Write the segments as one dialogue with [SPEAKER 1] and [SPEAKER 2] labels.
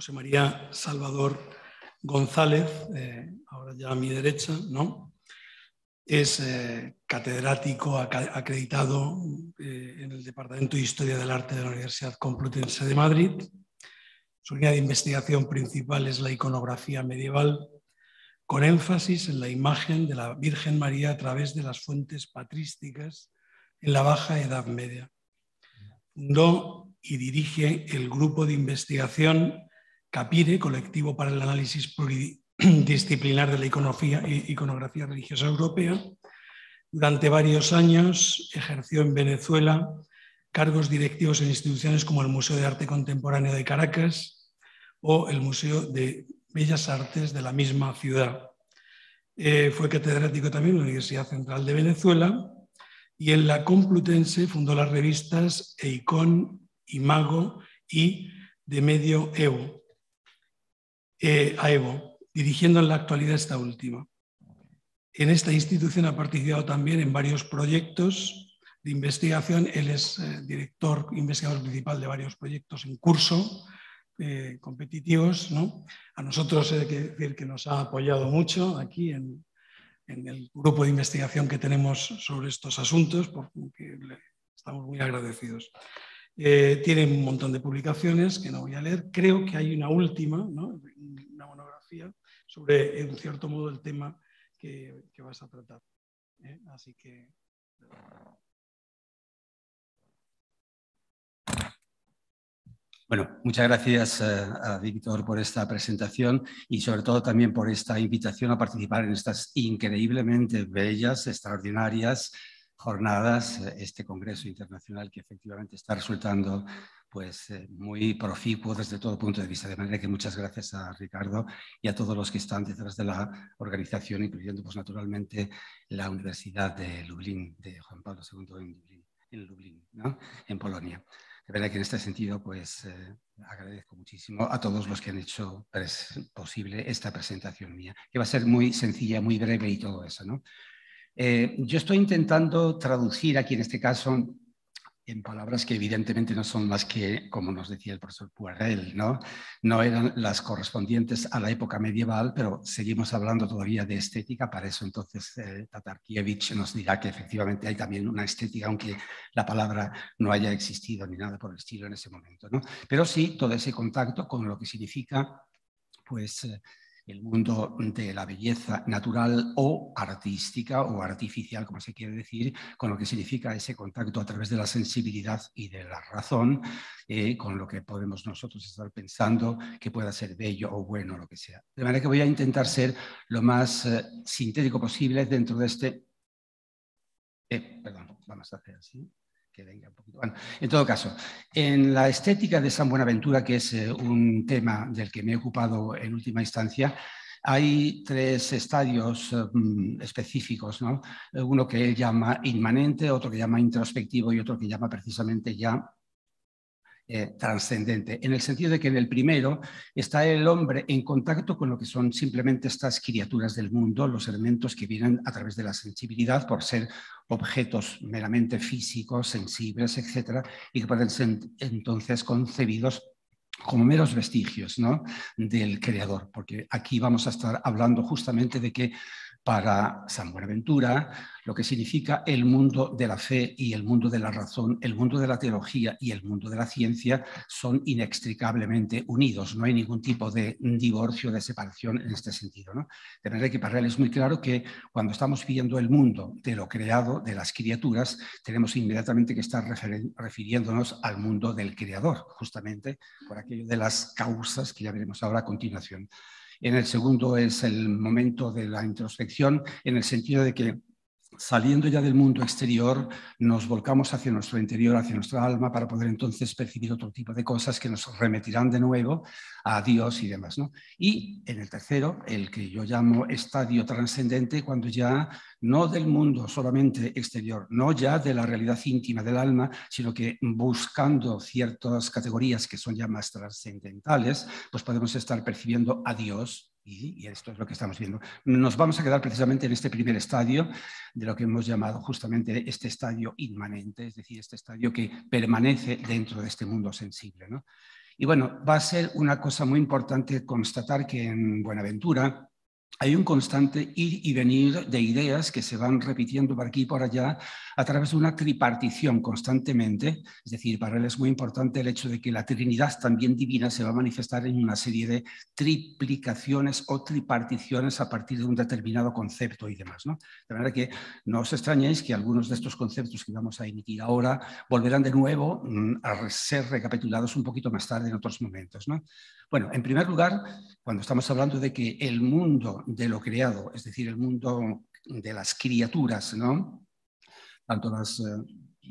[SPEAKER 1] José María Salvador González, ahora ya a mi derecha, ¿no? Es catedrático acreditado en el Departamento de Historia del Arte de la Universidad Complutense de Madrid. Su línea de investigación principal es la iconografía medieval, con énfasis en la imagen de la Virgen María a través de las fuentes patrísticas en la Baja Edad Media. Fundó y dirige el grupo de investigación CAPIRE, Colectivo para el Análisis Pluridisciplinar de la Iconografía Religiosa Europea. Durante varios años ejerció en Venezuela cargos directivos en instituciones como el Museo de Arte Contemporáneo de Caracas o el Museo de Bellas Artes de la misma ciudad. Fue catedrático también en la Universidad Central de Venezuela y en la Complutense fundó las revistas Eikon, Imago y De Medio Evo, a Evo, dirigiendo en la actualidad esta última. En esta institución ha participado también en varios proyectos de investigación. Él es director, investigador principal de varios proyectos en curso, competitivos, ¿no? A nosotros hay que decir que nos ha apoyado mucho aquí en el grupo de investigación que tenemos sobre estos asuntos, porque estamos muy agradecidos. Tiene un montón de publicaciones que no voy a leer. Creo que hay una última, ¿no? Una monografía sobre, en cierto modo, el tema que vas a tratar. Así que...
[SPEAKER 2] Bueno, muchas gracias a Víctor por esta presentación y sobre todo también por esta invitación a participar en estas increíblemente bellas, extraordinarias jornadas, este congreso internacional que efectivamente está resultando pues, muy proficuo desde todo punto de vista. De manera que muchas gracias a Ricardo y a todos los que están detrás de la organización, incluyendo pues, naturalmente la Universidad de Lublin, de Juan Pablo II en Lublin, ¿no? En Polonia. De verdad que en este sentido, pues agradezco muchísimo a todos los que han hecho posible esta presentación mía, que va a ser muy sencilla, muy breve y todo eso, ¿no? Yo estoy intentando traducir aquí en este caso en palabras que evidentemente no son las que, como nos decía el profesor Poirel, no eran las correspondientes a la época medieval, pero seguimos hablando todavía de estética. Para eso entonces Tatarkiewicz nos dirá que efectivamente hay también una estética, aunque la palabra no haya existido ni nada por el estilo en ese momento, ¿no? Pero sí todo ese contacto con lo que significa pues el mundo de la belleza natural o artística o artificial, como se quiere decir, con lo que significa ese contacto a través de la sensibilidad y de la razón, con lo que podemos nosotros estar pensando que pueda ser bello o bueno, lo que sea. De manera que voy a intentar ser lo más sintético posible dentro de este... perdón, vamos a hacer así. Que venga un poquito. Bueno, en todo caso, en la estética de San Buenaventura, que es un tema del que me he ocupado en última instancia, hay tres estadios específicos, ¿no? Uno que él llama inmanente, otro que llama introspectivo y otro que llama precisamente ya trascendente, en el sentido de que en el primero está el hombre en contacto con lo que son simplemente estas criaturas del mundo, los elementos que vienen a través de la sensibilidad por ser objetos meramente físicos, sensibles, etcétera, y que pueden ser entonces concebidos como meros vestigios, ¿no?, del creador, porque aquí vamos a estar hablando justamente de que para San Buenaventura, lo que significa el mundo de la fe y el mundo de la razón, el mundo de la teología y el mundo de la ciencia son inextricablemente unidos. No hay ningún tipo de divorcio, de separación en este sentido, ¿no? De manera que para él es muy claro que cuando estamos viendo el mundo de lo creado, de las criaturas, tenemos inmediatamente que estar refiriéndonos al mundo del creador, justamente por aquello de las causas que ya veremos ahora a continuación. En el segundo es el momento de la introspección, en el sentido de que saliendo ya del mundo exterior, nos volcamos hacia nuestro interior, hacia nuestra alma, para poder entonces percibir otro tipo de cosas que nos remitirán de nuevo a Dios y demás, ¿no? Y en el tercero, el que yo llamo estadio trascendente, cuando ya no del mundo solamente exterior, no ya de la realidad íntima del alma, sino que buscando ciertas categorías que son ya más trascendentales, pues podemos estar percibiendo a Dios. Y esto es lo que estamos viendo. Nos vamos a quedar precisamente en este primer estadio de lo que hemos llamado justamente este estadio inmanente, es decir, este estadio que permanece dentro de este mundo sensible, ¿no? Y bueno, va a ser una cosa muy importante constatar que en Buenaventura hay un constante ir y venir de ideas que se van repitiendo por aquí y por allá a través de una tripartición constantemente. Es decir, para él es muy importante el hecho de que la Trinidad también divina se va a manifestar en una serie de triplicaciones o triparticiones a partir de un determinado concepto y demás, ¿no? De manera que no os extrañéis que algunos de estos conceptos que vamos a emitir ahora volverán de nuevo a ser recapitulados un poquito más tarde en otros momentos, ¿no? Bueno, en primer lugar, cuando estamos hablando de que el mundo de lo creado, es decir, el mundo de las criaturas, ¿no? Tanto las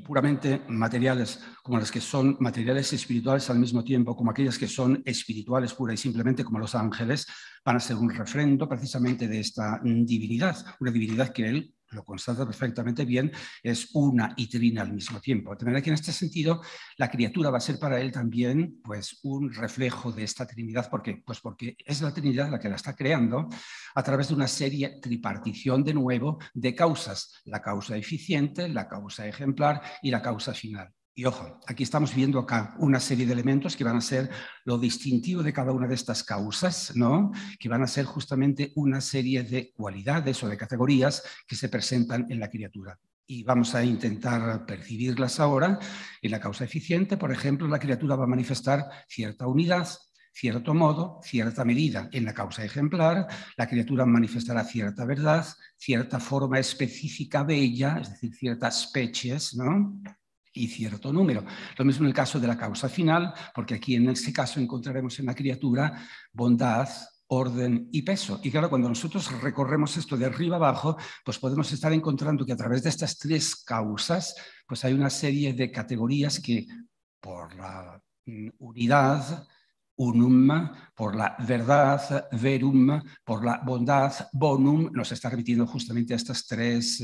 [SPEAKER 2] puramente materiales como las que son materiales espirituales al mismo tiempo, como aquellas que son espirituales pura y simplemente como los ángeles, van a ser un refrendo precisamente de esta divinidad, una divinidad que él lo constata perfectamente bien, es una y trina al mismo tiempo. De manera que en este sentido la criatura va a ser para él también pues, un reflejo de esta Trinidad. ¿Por qué? Pues porque es la Trinidad la que la está creando a través de una serie tripartición de nuevo de causas, la causa eficiente, la causa ejemplar y la causa final. Y ojo, aquí estamos viendo acá una serie de elementos que van a ser lo distintivo de cada una de estas causas, ¿no? Que van a ser justamente una serie de cualidades o de categorías que se presentan en la criatura. Y vamos a intentar percibirlas ahora. En la causa eficiente, por ejemplo, la criatura va a manifestar cierta unidad, cierto modo, cierta medida. En la causa ejemplar, la criatura manifestará cierta verdad, cierta forma específica de ella, es decir, ciertas especies, ¿no? Y cierto número. Lo mismo en el caso de la causa final, porque aquí en este caso encontraremos en la criatura bondad, orden y peso. Y claro, cuando nosotros recorremos esto de arriba abajo, pues podemos estar encontrando que a través de estas tres causas, pues hay una serie de categorías que por la unidad, unum, por la verdad, verum, por la bondad, bonum, nos está remitiendo justamente a estas tres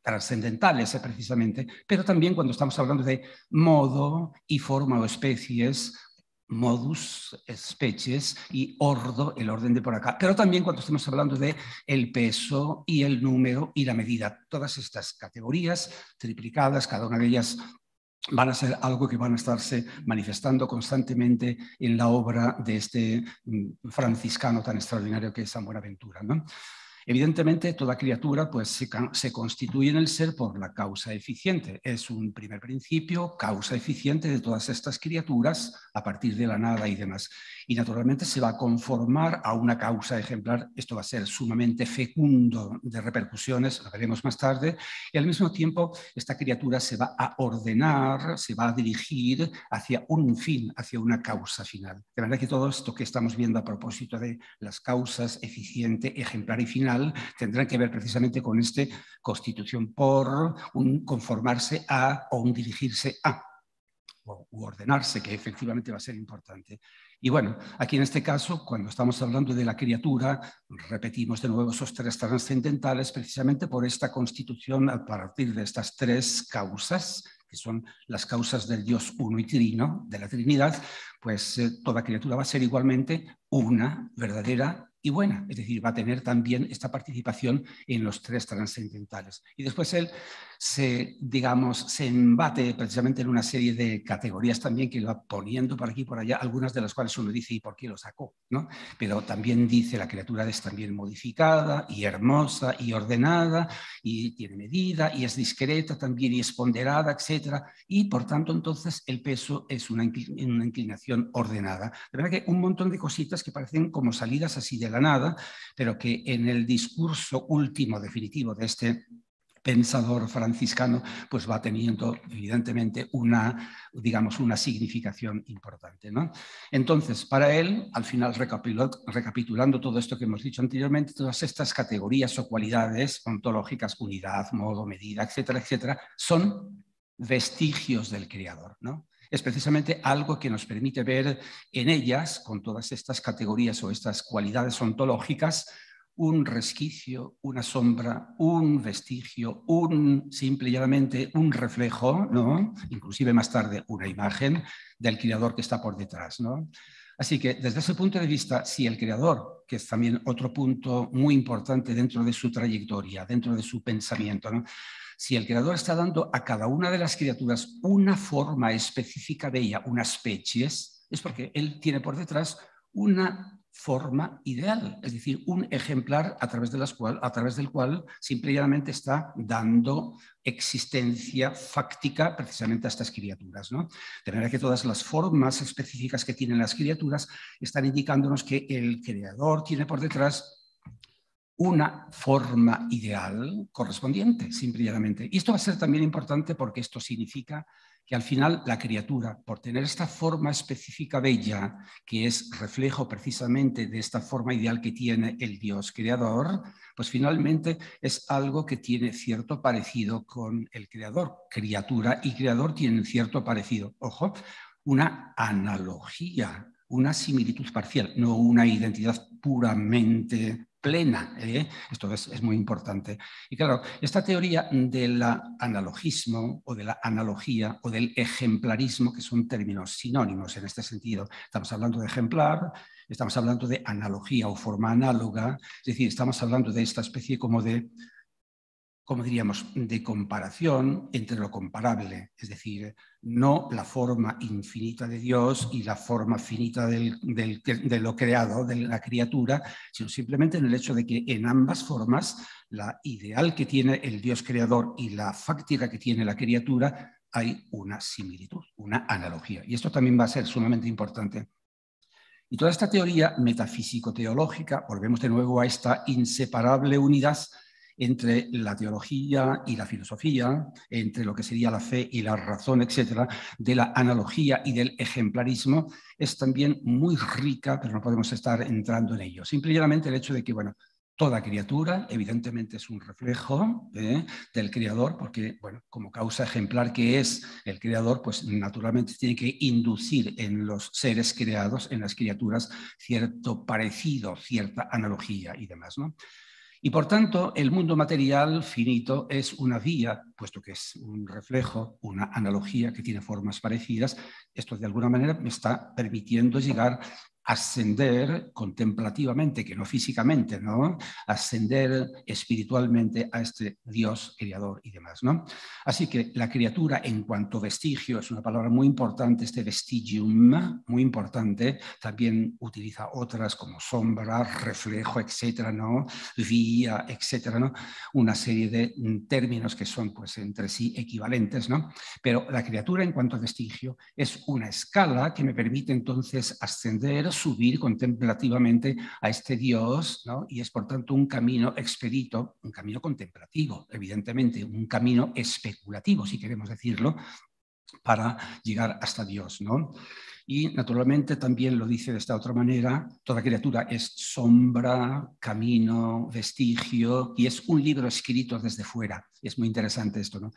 [SPEAKER 2] trascendentales precisamente, pero también cuando estamos hablando de modo y forma o especies, modus, especies, y ordo, el orden de por acá, pero también cuando estamos hablando de el peso y el número y la medida. Todas estas categorías triplicadas, cada una de ellas van a ser algo que van a estarse manifestando constantemente en la obra de este franciscano tan extraordinario que es San Buenaventura, ¿no? Evidentemente, toda criatura pues, se constituye en el ser por la causa eficiente. Es un primer principio, causa eficiente de todas estas criaturas a partir de la nada y demás. Y naturalmente se va a conformar a una causa ejemplar. Esto va a ser sumamente fecundo de repercusiones, lo veremos más tarde. Y al mismo tiempo, esta criatura se va a ordenar, se va a dirigir hacia un fin, hacia una causa final. De manera que todo esto que estamos viendo a propósito de las causas eficiente, ejemplar y final, tendrán que ver precisamente con esta constitución por un conformarse a o un dirigirse a o ordenarse, que efectivamente va a ser importante. Y bueno, aquí en este caso, cuando estamos hablando de la criatura, repetimos de nuevo esos tres trascendentales precisamente por esta constitución a partir de estas tres causas, que son las causas del Dios uno y trino, de la Trinidad, pues toda criatura va a ser igualmente una, verdadera y buena, es decir, va a tener también esta participación en los tres trascendentales. Y después él se embate precisamente en una serie de categorías también que va poniendo por aquí y por allá, algunas de las cuales uno dice, ¿y por qué lo sacó? ¿No? Pero también dice, la criatura es también modificada y hermosa y ordenada y tiene medida y es discreta también y es ponderada, etc. Y por tanto, entonces, el peso es una inclinación ordenada. De verdad que un montón de cositas que parecen como salidas así de la nada, pero que en el discurso último, definitivo de este pensador franciscano, pues va teniendo evidentemente una significación importante, ¿no? Entonces, para él, al final, recapitulando todo esto que hemos dicho anteriormente, todas estas categorías o cualidades ontológicas, unidad, modo, medida, etcétera, etcétera, son vestigios del Creador, ¿no? Es precisamente algo que nos permite ver en ellas, con todas estas categorías o estas cualidades ontológicas, un resquicio, una sombra, un vestigio, simple y llanamente un reflejo, ¿no? Inclusive más tarde una imagen del Creador que está por detrás, ¿no? Así que desde ese punto de vista, si el Creador, que es también otro punto muy importante dentro de su trayectoria, dentro de su pensamiento, ¿no? Si el Creador está dando a cada una de las criaturas una forma específica de ella, unas especies, es porque él tiene por detrás una forma ideal, es decir, un ejemplar a través del cual simple y llanamente está dando existencia fáctica precisamente a estas criaturas, ¿no? De manera que todas las formas específicas que tienen las criaturas están indicándonos que el creador tiene por detrás una forma ideal correspondiente, simple y llanamente. Y esto va a ser también importante porque esto significa que al final la criatura, por tener esta forma específica bella, que es reflejo precisamente de esta forma ideal que tiene el Dios creador, pues finalmente es algo que tiene cierto parecido con el creador. Criatura y creador tienen cierto parecido. Ojo, una analogía, una similitud parcial, no una identidad puramente plena. Esto es muy importante. Y claro, esta teoría del analogismo o de la analogía o del ejemplarismo, que son términos sinónimos en este sentido. Estamos hablando de ejemplar, estamos hablando de analogía o forma análoga, es decir, estamos hablando de esta especie como de, como diríamos, de comparación entre lo comparable, es decir, no la forma infinita de Dios y la forma finita de lo creado, de la criatura, sino simplemente en el hecho de que en ambas formas, la ideal que tiene el Dios creador y la fáctica que tiene la criatura, hay una similitud, una analogía. Y esto también va a ser sumamente importante. Y toda esta teoría metafísico-teológica, volvemos de nuevo a esta inseparable unidad entre la teología y la filosofía, entre lo que sería la fe y la razón, etcétera, de la analogía y del ejemplarismo, es también muy rica, pero no podemos estar entrando en ello. Simplemente el hecho de que, bueno, toda criatura, evidentemente, es un reflejo del creador, porque, bueno, como causa ejemplar que es el creador, pues naturalmente tiene que inducir en los seres creados, en las criaturas, cierto parecido, cierta analogía y demás, ¿no? Y por tanto, el mundo material finito es una vía, puesto que es un reflejo, una analogía que tiene formas parecidas. Esto de alguna manera me está permitiendo llegar a ascender contemplativamente, que no físicamente, ¿no? Ascender espiritualmente a este Dios creador y demás, ¿no? Así que la criatura en cuanto vestigio es una palabra muy importante, este vestigium, muy importante. También utiliza otras como sombra, reflejo, etcétera, ¿no? Vía, etcétera, ¿no? Una serie de términos que son pues entre sí equivalentes, ¿no? Pero la criatura en cuanto a vestigio es una escala que me permite entonces ascender, subir contemplativamente a este Dios, ¿no? Y es por tanto un camino expedito, un camino contemplativo, evidentemente, un camino especulativo, si queremos decirlo, para llegar hasta Dios, ¿no? Y naturalmente también lo dice de esta otra manera, toda criatura es sombra, camino, vestigio, y es un libro escrito desde fuera. Es muy interesante esto, ¿no?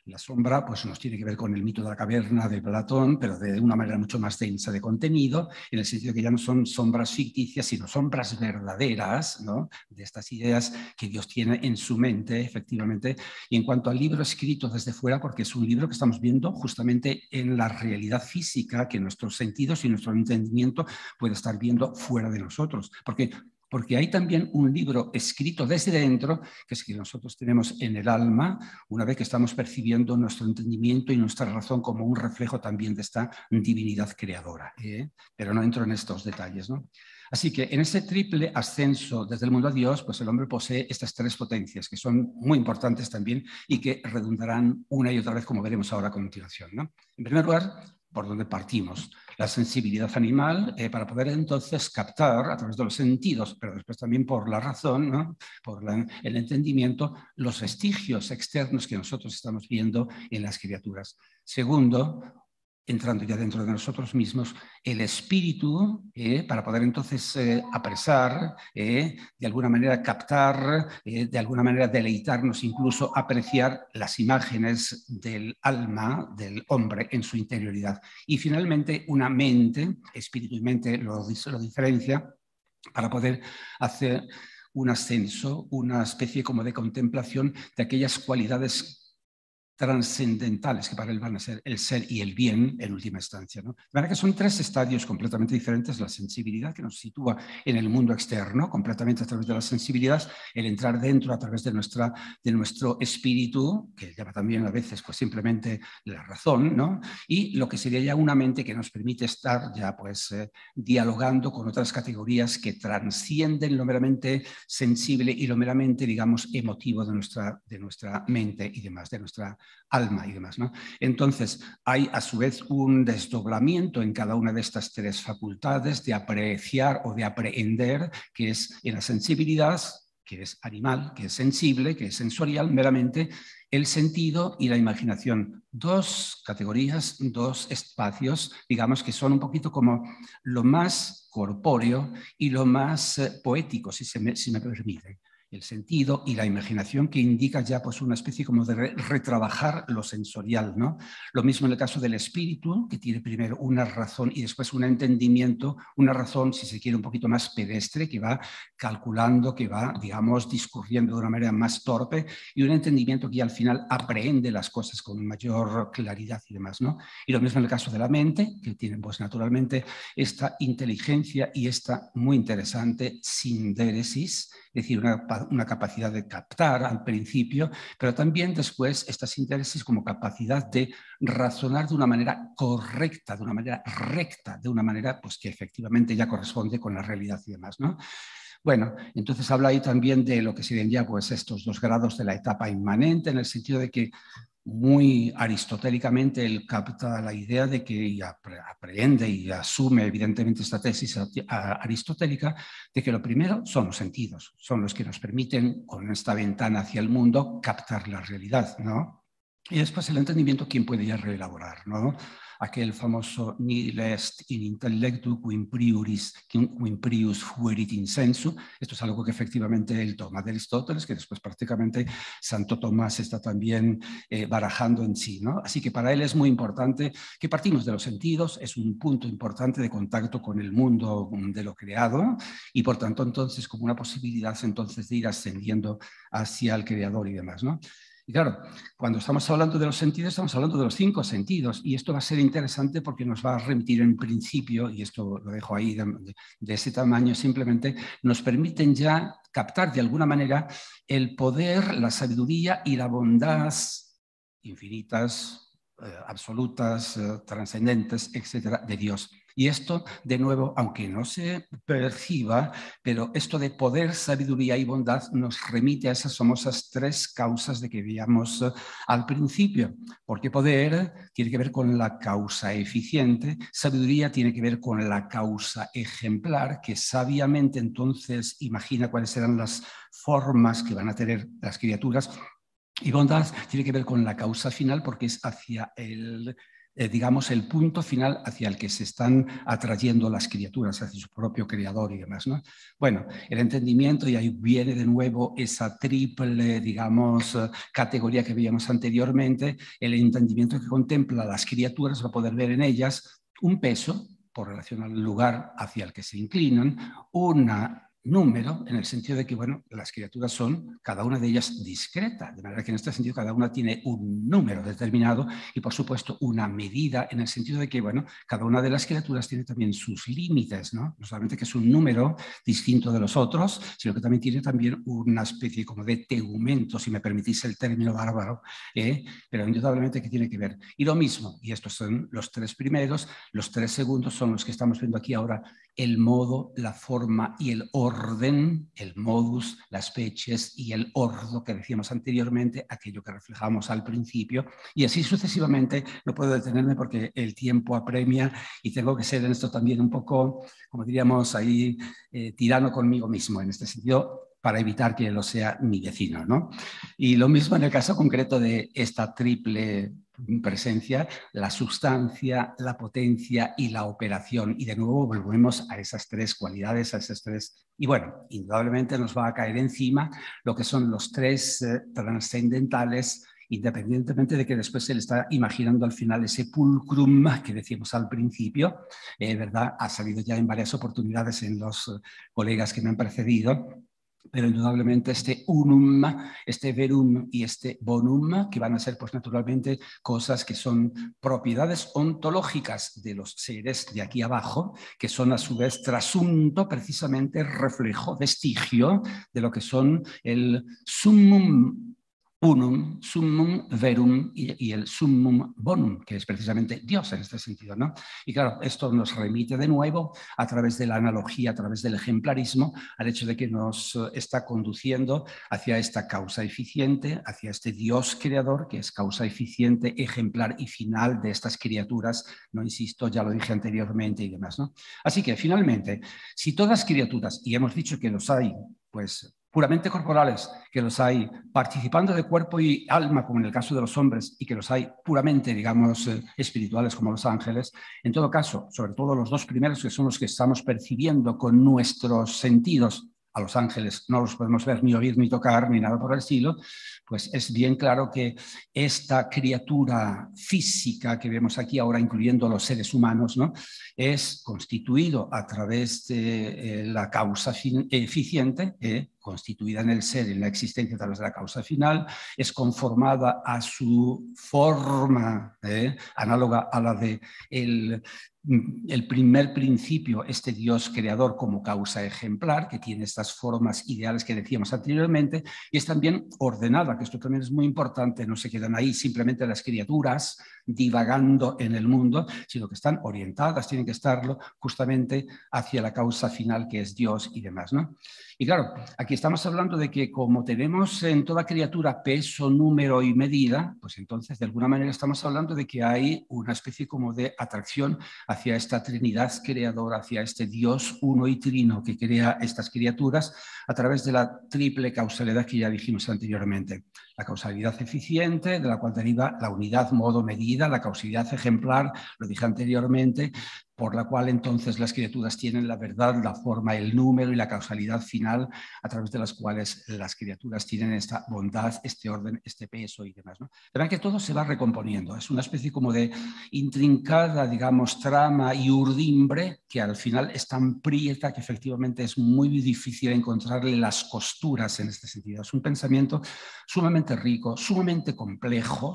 [SPEAKER 2] La sombra pues, nos tiene que ver con el mito de la caverna de Platón, pero de una manera mucho más densa de contenido, en el sentido que ya no son sombras ficticias, sino sombras verdaderas, ¿no? De estas ideas que Dios tiene en su mente, efectivamente. Y en cuanto al libro escrito desde fuera, porque es un libro que estamos viendo justamente en la realidad física, que nuestros sentidos y nuestro entendimiento puede estar viendo fuera de nosotros. Porque hay también un libro escrito desde dentro, que es que nosotros tenemos en el alma, una vez que estamos percibiendo nuestro entendimiento y nuestra razón como un reflejo también de esta divinidad creadora. Pero no entro en estos detalles, ¿no? Así que en ese triple ascenso desde el mundo a Dios, pues el hombre posee estas tres potencias, que son muy importantes también y que redundarán una y otra vez, como veremos ahora a continuación, ¿no? En primer lugar, por donde partimos, la sensibilidad animal, para poder entonces captar a través de los sentidos, pero después también por la razón, ¿no? Por el entendimiento, los vestigios externos que nosotros estamos viendo en las criaturas. Segundo, entrando ya dentro de nosotros mismos, el espíritu, para poder entonces apresar, de alguna manera captar, de alguna manera deleitarnos, incluso apreciar las imágenes del alma del hombre en su interioridad. Y finalmente una mente, espíritu y mente lo diferencia, para poder hacer un ascenso, una especie como de contemplación de aquellas cualidades trascendentales, que para él van a ser el ser y el bien en última instancia, ¿no? De manera que son tres estadios completamente diferentes: la sensibilidad, que nos sitúa en el mundo externo, completamente a través de la sensibilidad, el entrar dentro a través de nuestro espíritu, que llama también a veces pues simplemente la razón, ¿no? Y lo que sería ya una mente que nos permite estar ya pues dialogando con otras categorías que transcienden lo meramente sensible y lo meramente, digamos, emotivo de nuestra mente y demás, de nuestra alma y demás, ¿no? Entonces, hay a su vez un desdoblamiento en cada una de estas tres facultades de apreciar o de aprehender, que es en la sensibilidad, que es animal, que es sensible, que es sensorial, meramente el sentido y la imaginación. Dos categorías, dos espacios, digamos, que son un poquito como lo más corpóreo y lo más poético, si me permite. El sentido y la imaginación, que indica ya pues una especie como de retrabajar lo sensorial, ¿no? Lo mismo en el caso del espíritu, que tiene primero una razón y después un entendimiento, una razón, si se quiere, un poquito más pedestre, que va calculando, que va, digamos, discurriendo de una manera más torpe, y un entendimiento que ya al final aprehende las cosas con mayor claridad y demás, ¿no? Y lo mismo en el caso de la mente, que tiene pues naturalmente esta inteligencia y esta muy interesante sindéresis, es decir, una capacidad de captar al principio, pero también después esta síntesis como capacidad de razonar de una manera correcta, de una manera recta, de una manera pues, que efectivamente ya corresponde con la realidad y demás, ¿no? Bueno, entonces habla ahí también de lo que serían ya pues, estos 2 grados de la etapa inmanente, en el sentido de que muy aristotélicamente él capta la idea de que aprende y asume evidentemente esta tesis aristotélica de que lo primero son los sentidos, son los que nos permiten con esta ventana hacia el mundo captar la realidad, ¿no? Y después el entendimiento, ¿quién puede ya reelaborar, ¿no? Aquel famoso nihil est in intellectu quim prius fuerit in sensu. Esto es algo que efectivamente él toma de Aristóteles, que después prácticamente Santo Tomás está también barajando en sí, ¿no? Así que para él es muy importante que partimos de los sentidos, es un punto importante de contacto con el mundo de lo creado y por tanto entonces como una posibilidad entonces de ir ascendiendo hacia el creador y demás, ¿no? Y claro, cuando estamos hablando de los sentidos, estamos hablando de los 5 sentidos, y esto va a ser interesante porque nos va a remitir en principio, y esto lo dejo ahí de ese tamaño, simplemente nos permiten ya captar de alguna manera el poder, la sabiduría y la bondad infinitas, absolutas, trascendentes, etcétera, de Dios. Y esto, de nuevo, aunque no se perciba, pero esto de poder, sabiduría y bondad nos remite a esas famosas 3 causas de que veíamos al principio, porque poder tiene que ver con la causa eficiente, sabiduría tiene que ver con la causa ejemplar, que sabiamente entonces imagina cuáles serán las formas que van a tener las criaturas. Y bondad tiene que ver con la causa final porque es hacia digamos, el punto final hacia el que se están atrayendo las criaturas, hacia su propio creador y demás, ¿no? Bueno, el entendimiento, y ahí viene de nuevo esa triple, digamos, categoría que veíamos anteriormente, el entendimiento que contempla las criaturas va a poder ver en ellas un peso por relación al lugar hacia el que se inclinan, una número, en el sentido de que, bueno, las criaturas son, cada una de ellas, discreta, de manera que en este sentido cada una tiene un número determinado y, por supuesto, una medida, en el sentido de que, bueno, cada una de las criaturas tiene también sus límites, ¿no? No solamente que es un número distinto de los otros, sino que también tiene también una especie como de tegumento, si me permitís el término bárbaro, pero indudablemente que tiene que ver. Y lo mismo, y estos son los 3 primeros, los 3 segundos son los que estamos viendo aquí ahora, el modo, la forma y el orden, el modus, las species y el ordo que decíamos anteriormente, aquello que reflejamos al principio, y así sucesivamente. No puedo detenerme porque el tiempo apremia y tengo que ser en esto también un poco, como diríamos ahí, tirano conmigo mismo, en este sentido, para evitar que lo sea mi vecino, ¿no? Y lo mismo en el caso concreto de esta triple presencia, la sustancia, la potencia y la operación. Y de nuevo volvemos a esas 3 cualidades, a esas 3. Y bueno, indudablemente nos va a caer encima lo que son los 3 trascendentales, independientemente de que después se le está imaginando al final ese pulcrum que decíamos al principio, ¿verdad? Ha salido ya en varias oportunidades en los colegas que me han precedido. pero indudablemente este unum, este verum y este bonum, que van a ser pues naturalmente cosas que son propiedades ontológicas de los seres de aquí abajo, que son a su vez trasunto, precisamente reflejo, vestigio de lo que son el summum unum, summum verum y el summum bonum, que es precisamente Dios en este sentido, ¿no? Y claro, esto nos remite de nuevo a través de la analogía, a través del ejemplarismo, al hecho de que nos está conduciendo hacia esta causa eficiente, hacia este Dios creador, que es causa eficiente, ejemplar y final de estas criaturas, no insisto, ya lo dije anteriormente y demás, ¿no? Así que finalmente, si todas criaturas, y hemos dicho que los hay, pues puramente corporales, que los hay participando de cuerpo y alma, como en el caso de los hombres, y que los hay puramente, digamos, espirituales, como los ángeles, en todo caso, sobre todo los dos primeros, que son los que estamos percibiendo con nuestros sentidos, a los ángeles no los podemos ver, ni oír, ni tocar, ni nada por el estilo, pues es bien claro que esta criatura física que vemos aquí ahora, incluyendo los seres humanos, ¿no?, es constituido a través de la causa eficiente, constituida en el ser, en la existencia a través de la causa final, es conformada a su forma, análoga a la de el primer principio, este Dios creador como causa ejemplar, que tiene estas formas ideales que decíamos anteriormente, y es también ordenada, que esto también es muy importante, no se quedan ahí simplemente las criaturas divagando en el mundo, sino que están orientadas, tienen que estarlo justamente hacia la causa final, que es Dios y demás, ¿no? Y claro, aquí estamos hablando de que como tenemos en toda criatura peso, número y medida, pues entonces de alguna manera estamos hablando de que hay una especie como de atracción hacia esta Trinidad creadora, hacia este Dios uno y trino que crea estas criaturas a través de la triple causalidad que ya dijimos anteriormente. La causalidad eficiente, de la cual deriva la unidad modo-medida, la causalidad ejemplar, lo dije anteriormente, por la cual entonces las criaturas tienen la verdad, la forma, el número y la causalidad final, a través de las cuales las criaturas tienen esta bondad, este orden, este peso y demás, ¿no? Verán que todo se va recomponiendo, es una especie como de intrincada, digamos, trama y urdimbre que al final es tan prieta que efectivamente es muy difícil encontrarle las costuras en este sentido. Es un pensamiento sumamente rico, sumamente complejo,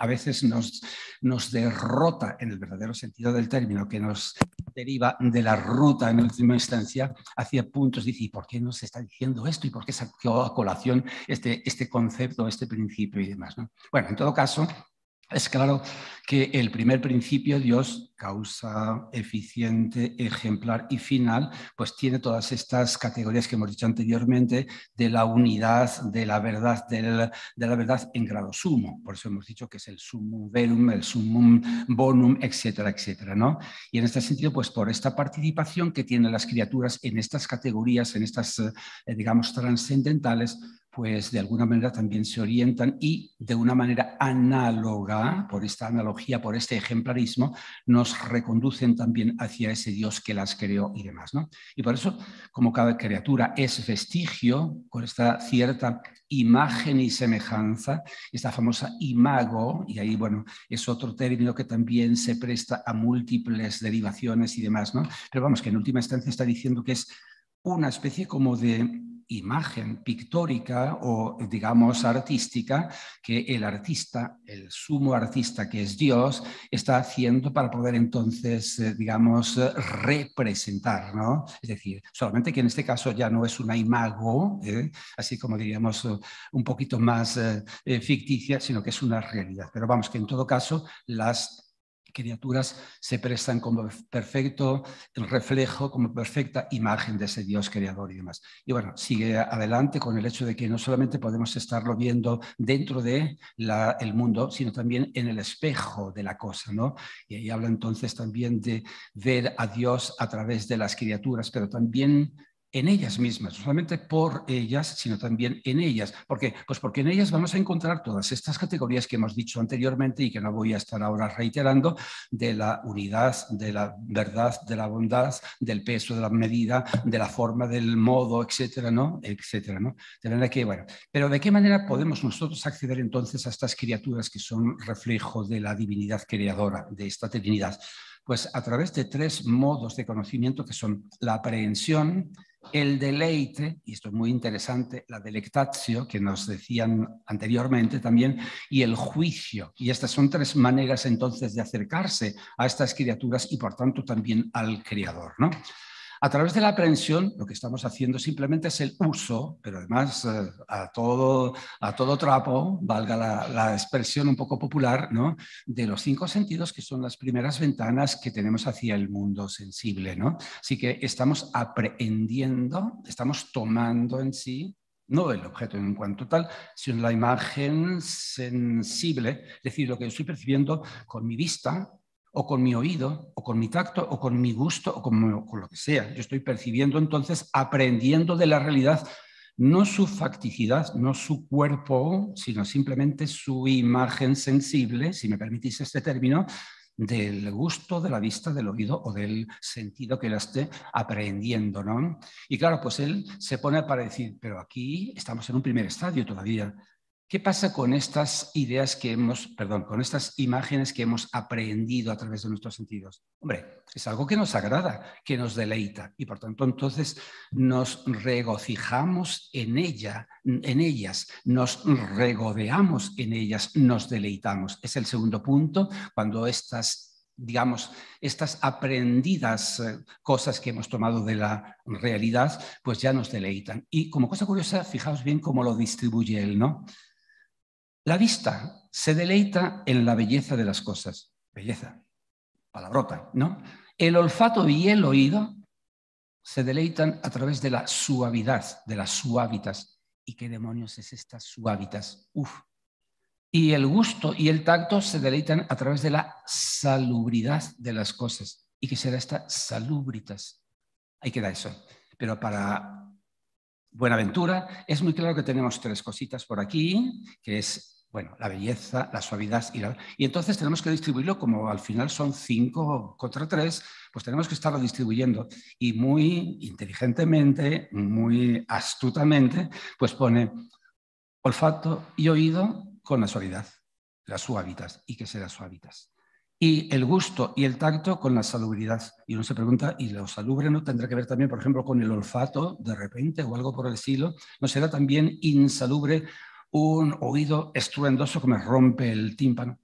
[SPEAKER 2] a veces nos derrota en el verdadero sentido del término, que nos deriva de la ruta en última instancia hacia puntos, dice, ¿y por qué nos está diciendo esto? ¿Y por qué sacó a colación este concepto, este principio y demás, ¿no? Bueno, en todo caso, es claro que el primer principio, Dios, causa eficiente, ejemplar y final, pues tiene todas estas categorías que hemos dicho anteriormente de la unidad, de la verdad, de la verdad en grado sumo. Por eso hemos dicho que es el summum verum, el summum bonum, etcétera, etcétera, ¿no? Y en este sentido, pues por esta participación que tienen las criaturas en estas categorías, en estas, digamos, trascendentales, pues de alguna manera también se orientan y de una manera análoga, por esta analogía, por este ejemplarismo, nos reconducen también hacia ese Dios que las creó y demás, ¿no? Y por eso, como cada criatura es vestigio, con esta cierta imagen y semejanza, esta famosa imago, y ahí, bueno, es otro término que también se presta a múltiples derivaciones y demás, ¿no? Pero vamos, que en última instancia está diciendo que es una especie como de imagen pictórica o, digamos, artística que el artista, el sumo artista que es Dios, está haciendo para poder entonces, digamos, representar, ¿no? Es decir, solamente que en este caso ya no es una imago, así como diríamos un poquito más ficticia, sino que es una realidad. Pero vamos, que en todo caso las criaturas se prestan como perfecto reflejo, como perfecta imagen de ese Dios creador y demás. Y bueno, sigue adelante con el hecho de que no solamente podemos estarlo viendo dentro de el mundo, sino también en el espejo de la cosa, ¿no? Y ahí habla entonces también de ver a Dios a través de las criaturas, pero también en ellas mismas, no solamente por ellas, sino también en ellas. ¿Por qué? Pues porque en ellas vamos a encontrar todas estas categorías que hemos dicho anteriormente y que no voy a estar ahora reiterando, de la unidad, de la verdad, de la bondad, del peso, de la medida, de la forma, del modo, etcétera, ¿no? Etcétera, ¿no? De manera que, bueno, pero ¿de qué manera podemos nosotros acceder entonces a estas criaturas que son reflejo de la divinidad creadora, de esta Trinidad? Pues a través de tres modos de conocimiento que son la aprehensión, el deleite, y esto es muy interesante, la delectatio, que nos decían anteriormente también, y el juicio. Y estas son tres maneras entonces de acercarse a estas criaturas y por tanto también al Creador, ¿no? A través de la aprehensión, lo que estamos haciendo simplemente es el uso, pero además a todo trapo, valga la expresión un poco popular, ¿no?, de los 5 sentidos, que son las primeras ventanas que tenemos hacia el mundo sensible, ¿no? Así que estamos aprehendiendo, estamos tomando en sí, no el objeto en cuanto tal, sino la imagen sensible, es decir, lo que estoy percibiendo con mi vista, o con mi oído, o con mi tacto, o con mi gusto, o con lo que sea. Yo estoy percibiendo entonces, aprendiendo de la realidad, no su facticidad, no su cuerpo, sino simplemente su imagen sensible, si me permitís este término, del gusto, de la vista, del oído o del sentido que la esté aprehendiendo, ¿no? Y claro, pues él se pone para decir, pero aquí estamos en un primer estadio todavía. ¿Qué pasa con estas ideas que con estas imágenes que hemos aprehendido a través de nuestros sentidos? Hombre, es algo que nos agrada, que nos deleita y por tanto entonces nos regocijamos en ellas, nos regodeamos en ellas, nos deleitamos. Es el segundo punto, cuando estas aprendidas cosas que hemos tomado de la realidad, pues ya nos deleitan. Y como cosa curiosa, fijaos bien cómo lo distribuye él, ¿no? La vista se deleita en la belleza de las cosas. Belleza, palabrota, ¿no? El olfato y el oído se deleitan a través de la suavidad, de las suavitas. ¿Y qué demonios es estas suavitas? Uf. Y el gusto y el tacto se deleitan a través de la salubridad de las cosas. ¿Y qué será esta salubritas? Ahí queda eso. Pero para Buenaventura es muy claro que tenemos 3 cositas por aquí, que es, bueno, la belleza, la suavidad y entonces tenemos que distribuirlo, como al final son 5 contra 3, pues tenemos que estarlo distribuyendo. Y muy inteligentemente, muy astutamente, pues pone olfato y oído con la suavidad, las suavitas. ¿Y qué será suavitas? Y el gusto y el tacto con la salubridad. Y uno se pregunta, ¿y lo salubre no tendrá que ver también, por ejemplo, con el olfato de repente o algo por el estilo? ¿No será también insalubre un oído estruendoso que me rompe el tímpano?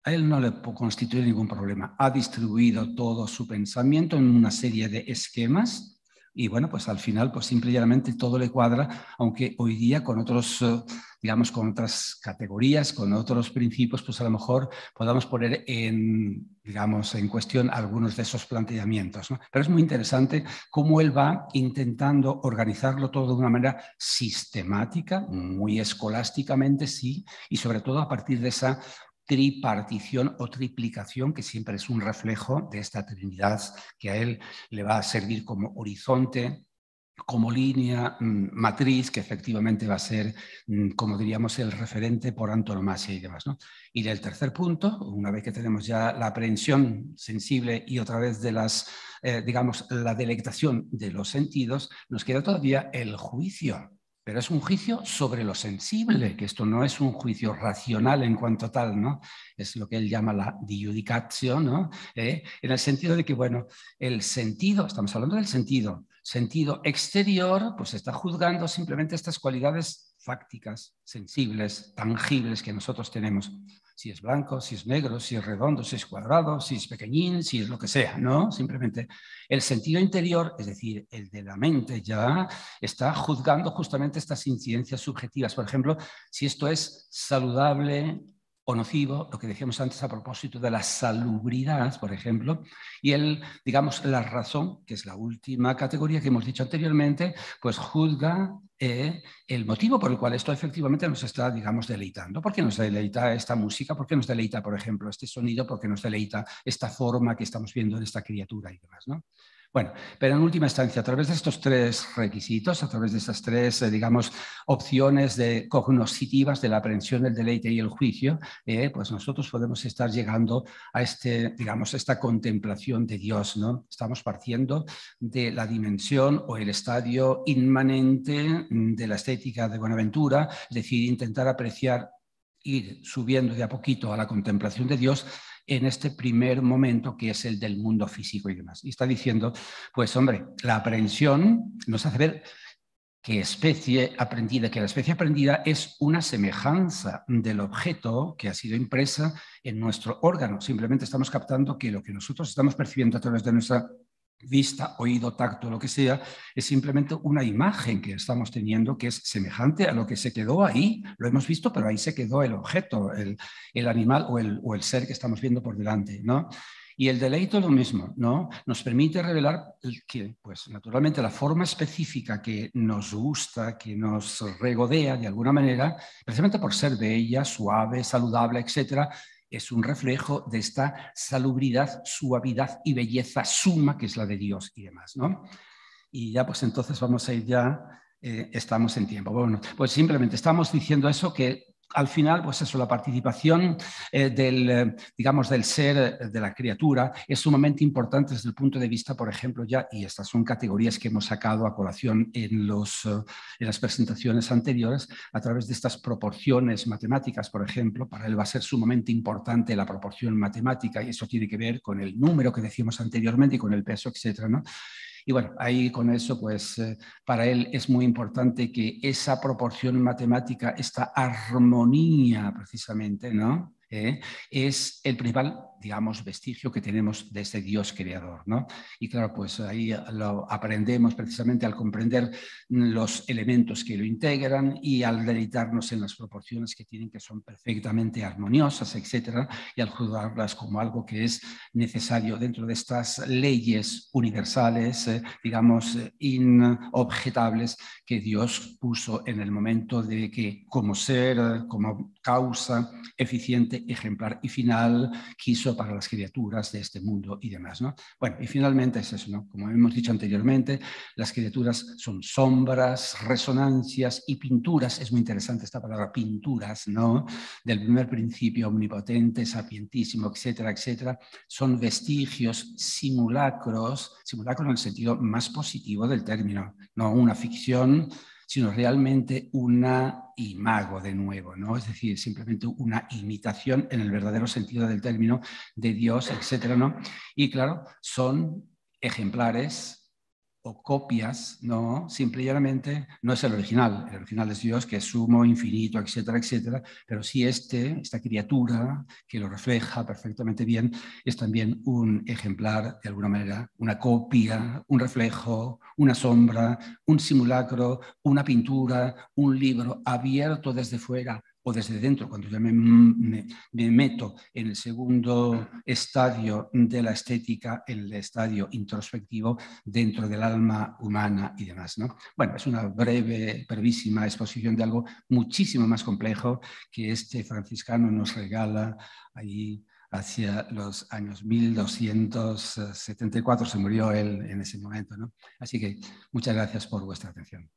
[SPEAKER 2] A él no le constituye ningún problema. Ha distribuido todo su pensamiento en una serie de esquemas y bueno, pues al final, pues simple y llanamente todo le cuadra, aunque hoy día con otros, digamos, con otras categorías, con otros principios, pues a lo mejor podamos poner digamos, en cuestión algunos de esos planteamientos, ¿no? Pero es muy interesante cómo él va intentando organizarlo todo de una manera sistemática, muy escolásticamente, sí, y sobre todo a partir de esa tripartición o triplicación, que siempre es un reflejo de esta Trinidad que a él le va a servir como horizonte, como línea matriz, que efectivamente va a ser, como diríamos, el referente por antonomasia y demás, ¿no? Y el tercer punto, una vez que tenemos ya la aprehensión sensible y otra vez de digamos, la delectación de los sentidos, nos queda todavía el juicio. Pero es un juicio sobre lo sensible, que esto no es un juicio racional en cuanto tal, ¿no? Es lo que él llama la diudicatio, ¿no? En el sentido de que, bueno, el sentido, estamos hablando del sentido exterior, pues está juzgando simplemente estas cualidades fácticas, sensibles, tangibles que nosotros tenemos. Si es blanco, si es negro, si es redondo, si es cuadrado, si es pequeñín, si es lo que sea, ¿no? Simplemente el sentido interior, es decir, el de la mente, ya está juzgando justamente estas incidencias subjetivas. Por ejemplo, si esto es saludable o nocivo, lo que decíamos antes a propósito de la salubridad, por ejemplo, y digamos, la razón, que es la última categoría que hemos dicho anteriormente, pues juzga el motivo por el cual esto efectivamente nos está, digamos, deleitando. ¿Por qué nos deleita esta música? ¿Por qué nos deleita, por ejemplo, este sonido? ¿Por qué nos deleita esta forma que estamos viendo en esta criatura y demás, ¿no? Bueno, pero en última instancia, a través de estos 3 requisitos, a través de estas 3, digamos, opciones cognoscitivas de la aprehensión, el deleite y el juicio, pues nosotros podemos estar llegando a digamos, esta contemplación de Dios, ¿no? Estamos partiendo de la dimensión o el estadio inmanente de la estética de Buenaventura, es decir, intentar apreciar, ir subiendo de a poquito a la contemplación de Dios, en este primer momento que es el del mundo físico y demás. Y está diciendo, pues hombre, la aprehensión nos hace ver que la especie aprendida es una semejanza del objeto que ha sido impresa en nuestro órgano. Simplemente estamos captando que lo que nosotros estamos percibiendo a través de nuestra vista, oído, tacto, lo que sea, es simplemente una imagen que estamos teniendo que es semejante a lo que se quedó ahí. Lo hemos visto, pero ahí se quedó el objeto, el animal o el ser que estamos viendo por delante, ¿no? Y el deleite lo mismo, ¿no? Nos permite revelar que, pues, naturalmente, la forma específica que nos gusta, que nos regodea de alguna manera, precisamente por ser bella, suave, saludable, etcétera, es un reflejo de esta salubridad, suavidad y belleza suma que es la de Dios y demás, ¿no? Y ya, pues entonces vamos a ir ya, estamos en tiempo. Bueno, pues simplemente estamos diciendo eso, que al final, pues eso, la participación digamos, del ser, de la criatura, es sumamente importante desde el punto de vista, por ejemplo, ya, y estas son categorías que hemos sacado a colación en las presentaciones anteriores, a través de estas proporciones matemáticas, por ejemplo. Para él va a ser sumamente importante la proporción matemática, y eso tiene que ver con el número que decíamos anteriormente y con el peso, etcétera, ¿no? Y bueno, ahí con eso, pues para él es muy importante que esa proporción matemática, esta armonía precisamente, ¿no? Es el principal, digamos, vestigio que tenemos de ese Dios creador, ¿no? Y claro, pues ahí lo aprendemos precisamente al comprender los elementos que lo integran y al deleitarnos en las proporciones que tienen, que son perfectamente armoniosas, etcétera, y al juzgarlas como algo que es necesario dentro de estas leyes universales, digamos, inobjetables que Dios puso en el momento de que como ser, como causa eficiente, ejemplar y final quiso para las criaturas de este mundo y demás, ¿no? Bueno, y finalmente es eso, ¿no? Como hemos dicho anteriormente, las criaturas son sombras, resonancias y pinturas. Es muy interesante esta palabra, pinturas, ¿no? Del primer principio omnipotente, sapientísimo, etcétera, etcétera. Son vestigios, simulacros en el sentido más positivo del término, no una ficción, sino realmente una imago de nuevo, ¿no? Es decir, simplemente una imitación en el verdadero sentido del término de Dios, etcétera, ¿no? Y claro, son ejemplares o copias, ¿no? Simple y llanamente no es el original es Dios, que es sumo, infinito, etcétera, etcétera, pero sí esta criatura que lo refleja perfectamente bien, es también un ejemplar, de alguna manera, una copia, un reflejo, una sombra, un simulacro, una pintura, un libro abierto desde fuera o desde dentro, cuando ya me meto en el segundo estadio de la estética, en el estadio introspectivo dentro del alma humana y demás, ¿no? Bueno, es una breve, brevísima exposición de algo muchísimo más complejo que este franciscano nos regala ahí hacia los años 1274, se murió él en ese momento, ¿no? Así que muchas gracias por vuestra atención.